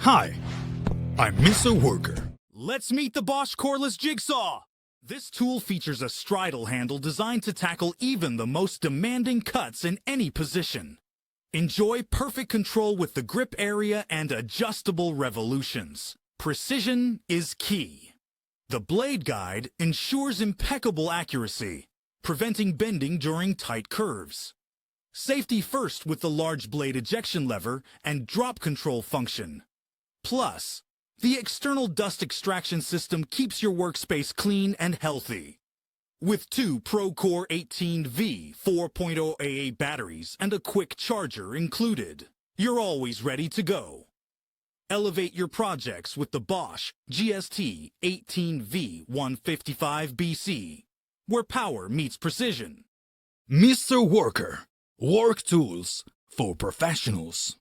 Hi, I'm Mr. Worker. Let's meet the BOSCH Cordless Jigsaw! This tool features a straddle handle designed to tackle even the most demanding cuts in any position. Enjoy perfect control with the grip area and adjustable revolutions. Precision is key. The blade guide ensures impeccable accuracy, preventing bending during tight curves. Safety first with the large blade ejection lever and drop control function. Plus, the external dust extraction system keeps your workspace clean and healthy. With two ProCORE 18V-155 AA batteries and a quick charger included, you're always ready to go. Elevate your projects with the BOSCH GST 18V-155 BC, where power meets precision. Mr. Worker. Work tools for professionals.